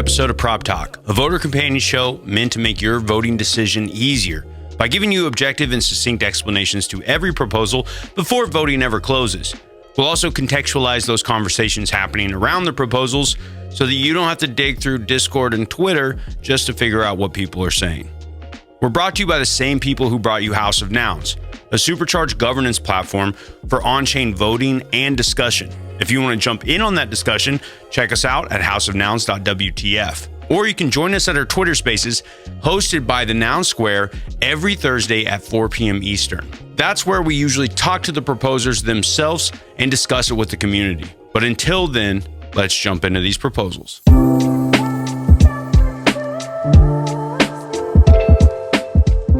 episode of Prop Talk, a voter companion show meant to make your voting decision easier by giving you objective and succinct explanations to every proposal before voting ever closes. We'll also contextualize those conversations happening around the proposals so that you don't have to dig through Discord and Twitter just to figure out what people are saying. We're brought to you by the same people who brought you House of Nouns, a supercharged governance platform for on-chain voting and discussion. If you want to jump in on that discussion, check us out at houseofnouns.wtf. Or you can join us at our Twitter Spaces, hosted by the Noun Square, every Thursday at 4 p.m. Eastern. That's where we usually talk to the proposers themselves and discuss it with the community. But until then, let's jump into these proposals.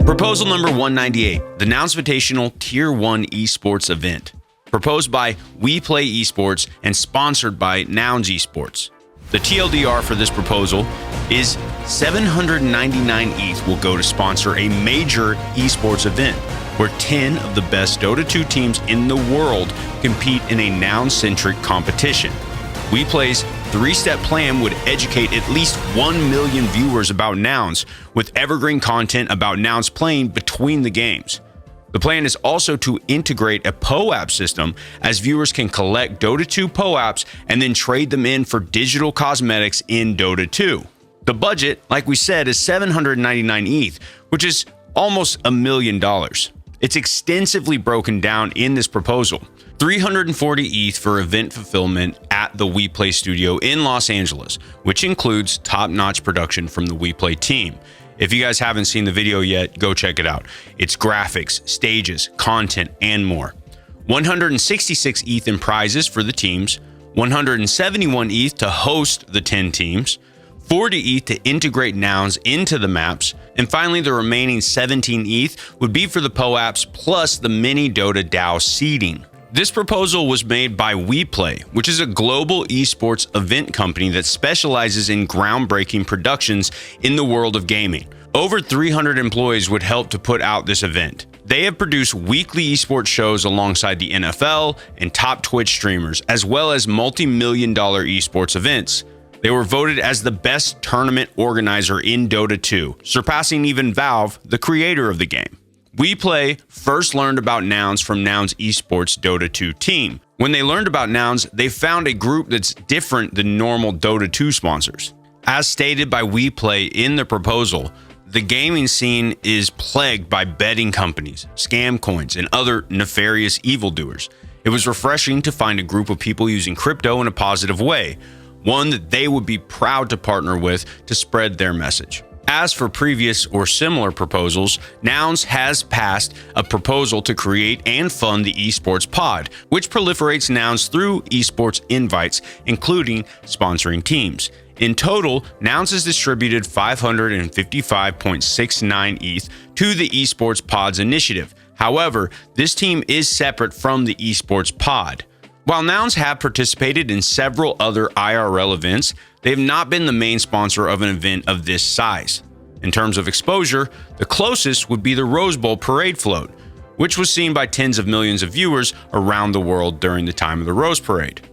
Proposal number 198, the Nounsvitational Tier 1 Esports event. Proposed by We Play Esports and sponsored by Nouns Esports. The TLDR for this proposal is 799 ETH will go to sponsor a major esports event where 10 of the best Dota 2 teams in the world compete in a noun-centric competition. We Play's three-step plan would educate at least 1 million viewers about nouns, with evergreen content about nouns playing between the games. The plan is also to integrate a POAP system, as viewers can collect Dota 2 POAPs and then trade them in for digital cosmetics in Dota 2. The budget, like we said, is 799 ETH, which is almost $1 million. It's extensively broken down in this proposal. 340 ETH for event fulfillment at the We Play studio in Los Angeles, which includes top-notch production from the We Play team. If you guys haven't seen the video yet, go check it out. It's graphics, stages, content, and more. 166 ETH in prizes for the teams, 171 ETH to host the 10 teams, 40 ETH to integrate nouns into the maps, and finally the remaining 17 ETH would be for the POAPs plus the mini Dota DAO seeding. This proposal was made by We Play, which is a global esports event company that specializes in groundbreaking productions in the world of gaming. Over 300 employees would help to put out this event. They have produced weekly esports shows alongside the NFL and top Twitch streamers, as well as multi-million-dollar esports events. They were voted as the best tournament organizer in Dota 2, surpassing even Valve, the creator of the game. We Play first learned about nouns from Nouns Esports Dota 2 team. When they learned about nouns, they found a group that's different than normal Dota 2 sponsors. As stated by We Play in the proposal, the gaming scene is plagued by betting companies, scam coins, and other nefarious evildoers. It was refreshing to find a group of people using crypto in a positive way, one that they would be proud to partner with to spread their message. As for previous or similar proposals, Nouns has passed a proposal to create and fund the Esports Pod, which proliferates nouns through esports invites, including sponsoring teams. In total, Nouns has distributed 555.69 ETH to the Esports Pod's initiative. However, this team is separate from the Esports Pod. While Nouns have participated in several other IRL events, they have not been the main sponsor of an event of this size. In terms of exposure, the closest would be the Rose Bowl parade float, which was seen by tens of millions of viewers around the world during the time of the Rose Parade.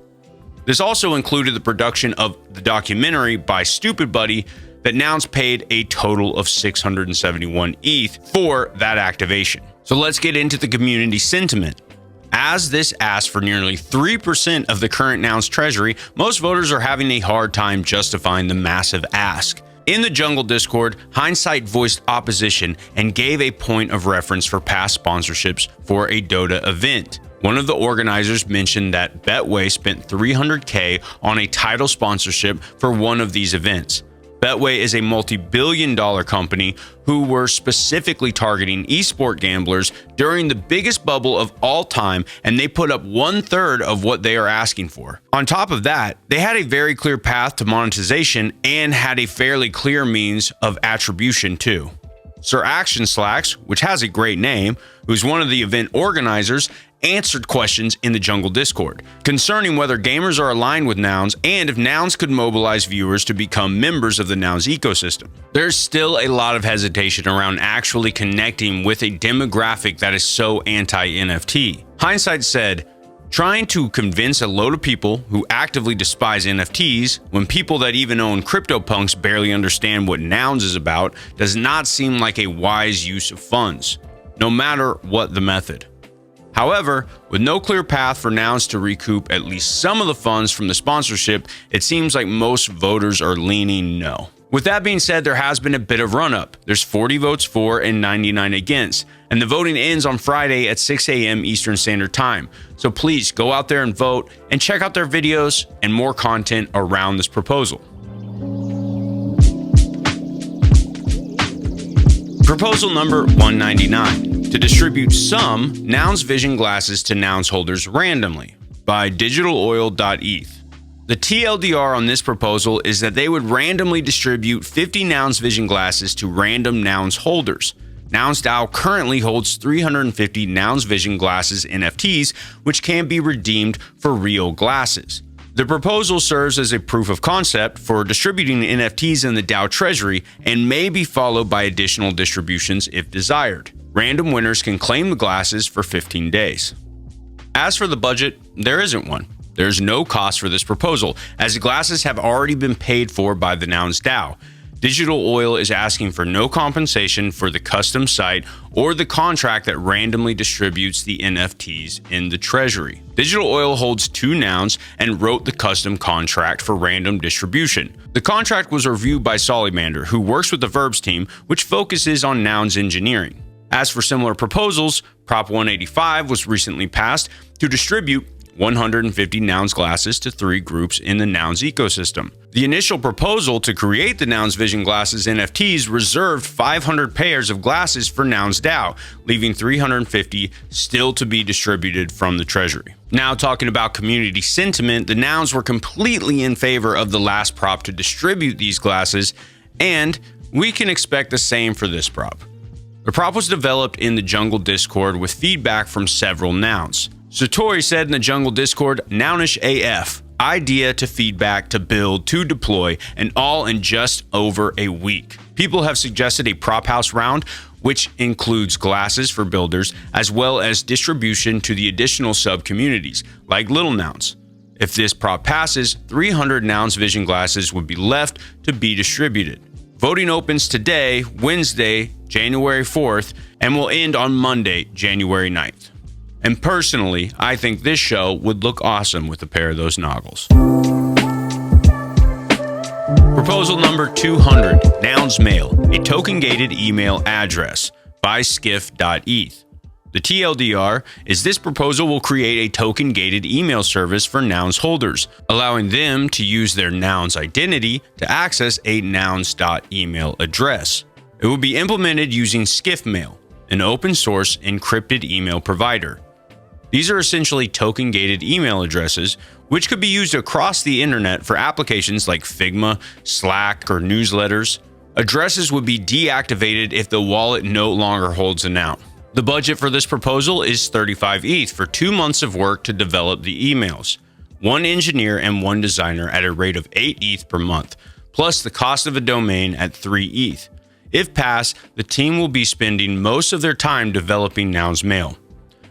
This also included the production of the documentary by Stupid Buddy that Nouns paid a total of 671 ETH for that activation. So let's get into the community sentiment. As this asks for nearly 3% of the current Nouns treasury, most voters are having a hard time justifying the massive ask. In the Jungle Discord, Hindsight voiced opposition and gave a point of reference for past sponsorships for a Dota event. One of the organizers mentioned that Betway spent $300K on a title sponsorship for one of these events. Betway is a multi-billion-dollar company who were specifically targeting esport gamblers during the biggest bubble of all time, and they put up 1/3 of what they are asking for. On top of that, they had a very clear path to monetization and had a fairly clear means of attribution too. Sir Action Slacks, which has a great name, who's one of the event organizers, answered questions in the Jungle Discord concerning whether gamers are aligned with Nouns and if Nouns could mobilize viewers to become members of the Nouns ecosystem. There's still a lot of hesitation around actually connecting with a demographic that is so anti-NFT. Hindsight said, Trying to convince a load of people who actively despise NFTs when people that even own CryptoPunks barely understand what Nouns is about does not seem like a wise use of funds, no matter what the method. However, with no clear path for Nouns to recoup at least some of the funds from the sponsorship, it seems like most voters are leaning no. With that being said, there has been a bit of run-up. There's 40 votes for and 99 against, and the voting ends on Friday at 6 a.m. Eastern Standard Time. So please go out there and vote and check out their videos and more content around this proposal. Proposal number 199, to distribute some Nouns Vision glasses to Nouns holders randomly, by digitaloil.eth. The TLDR on this proposal is that they would randomly distribute 50 Nouns Vision glasses to random Nouns holders. Nouns DAO currently holds 350 Nouns Vision glasses NFTs, which can be redeemed for real glasses. The proposal serves as a proof of concept for distributing NFTs in the DAO treasury and may be followed by additional distributions if desired. Random winners can claim the glasses for 15 days. As for the budget, there isn't one. There's no cost for this proposal, as the glasses have already been paid for by the Nouns DAO. Digital Oil is asking for no compensation for the custom site or the contract that randomly distributes the NFTs in the treasury. Digital Oil holds 2 Nouns and wrote the custom contract for random distribution. The contract was reviewed by Solimander, who works with the Verbs team, which focuses on Nouns engineering. As for similar proposals, Prop 185 was recently passed to distribute 150 Nouns glasses to 3 groups in the Nouns ecosystem. The initial proposal to create the Nouns Vision glasses NFTs reserved 500 pairs of glasses for Nouns DAO, leaving 350 still to be distributed from the treasury. Now, talking about community sentiment, the Nouns were completely in favor of the last prop to distribute these glasses, and we can expect the same for this prop. The prop was developed in the Jungle Discord with feedback from several Nouns. Satori said in the Jungle Discord, "Nounish AF, idea to feedback to build to deploy, and all in just over a week." People have suggested a prop house round, which includes glasses for builders, as well as distribution to the additional sub-communities, like Little Nouns. If this prop passes, 300 Nouns Vision glasses would be left to be distributed. Voting opens today, Wednesday, January 4th, and will end on Monday, January 9th. And personally, I think this show would look awesome with a pair of those noggles. Proposal number 200, Nouns Mail, a token-gated email address, by skiff.eth. The TLDR is this proposal will create a token-gated email service for Nouns holders, allowing them to use their Nouns identity to access a nouns.email address. It will be implemented using Skiff Mail, an open-source encrypted email provider. These are essentially token-gated email addresses, which could be used across the internet for applications like Figma, Slack, or newsletters. Addresses would be deactivated if the wallet no longer holds a noun. The budget for this proposal is 35 ETH for 2 months of work to develop the emails. 1 engineer and 1 designer at a rate of 8 ETH per month, plus the cost of a domain at 3 ETH. If passed, the team will be spending most of their time developing Nouns Mail.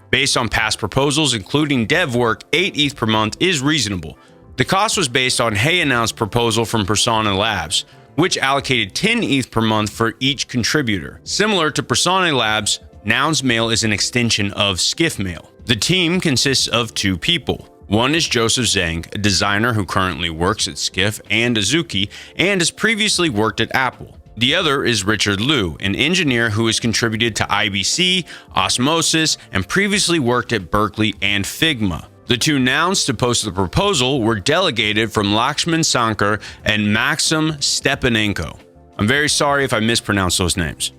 Based on past proposals, including dev work, 8 ETH per month is reasonable. The cost was based on Hey Announced proposal from Persona Labs, which allocated 10 ETH per month for each contributor. Similar to Persona Labs, Nouns Mail is an extension of Skiff Mail. The team consists of 2 people. One is Joseph Zhang, a designer who currently works at Skiff and Azuki, and has previously worked at Apple. The other is Richard Liu, an engineer who has contributed to IBC, Osmosis, and previously worked at Berkeley and Figma. The 2 Nouns to post the proposal were delegated from Lakshman Sankar and Maxim Stepanenko. I'm very sorry if I mispronounced those names.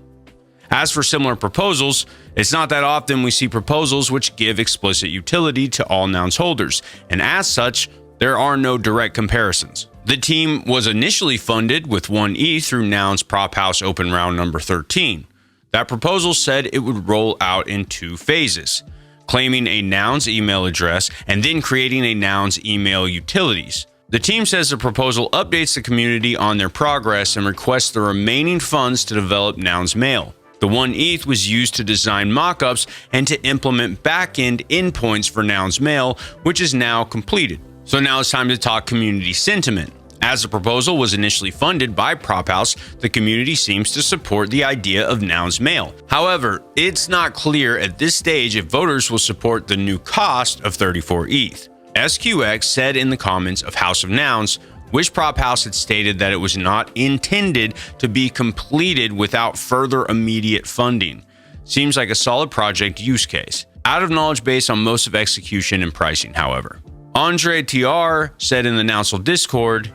As for similar proposals, it's not that often we see proposals which give explicit utility to all Nouns holders, and as such, there are no direct comparisons. The team was initially funded with 1 ETH through Nouns Prop House Open Round number 13. That proposal said it would roll out in 2 phases, claiming a Nouns email address and then creating a Nouns email utilities. The team says the proposal updates the community on their progress and requests the remaining funds to develop Nouns Mail. The 1ETH was used to design mockups and to implement back-end endpoints for Nouns Mail, which is now completed. So now it's time to talk community sentiment. As the proposal was initially funded by Prophouse, the community seems to support the idea of Nouns Mail. However, it's not clear at this stage if voters will support the new cost of 34 ETH. SQX said in the comments of House of Nouns, which Prophouse had stated that it was not intended to be completed without further immediate funding. Seems like a solid project use case. Out of knowledge base on most of execution and pricing, however. Andre TR said in the Nounsville Discord,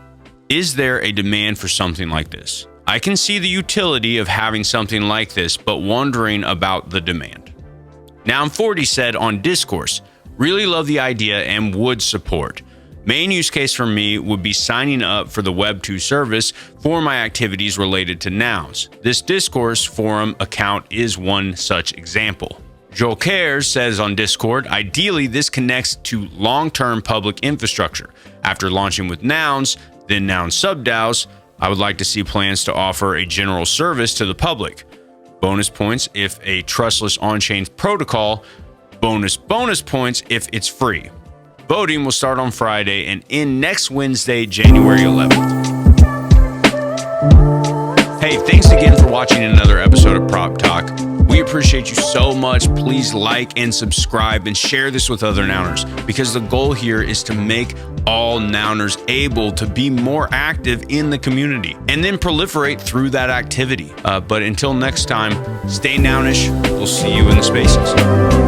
is there a demand for something like this? I can see the utility of having something like this, but wondering about the demand. Noun40 said on Discourse, really love the idea and would support. Main use case for me would be signing up for the Web2 service for my activities related to nouns. This Discourse forum account is one such example. Joel Cares says on Discord, ideally this connects to long-term public infrastructure. After launching with Nouns, then Nouns sub-DAOs, I would like to see plans to offer a general service to the public. Bonus points if a trustless on-chain protocol, bonus points if it's free. Voting will start on Friday and end next Wednesday, January 11th. Hey, thanks again for watching another episode of Prop Talk. We appreciate you so much. Please like and subscribe and share this with other Nouners, because the goal here is to make all Nouners able to be more active in the community and then proliferate through that activity. But until next time, stay Nounish. We'll see you in the spaces.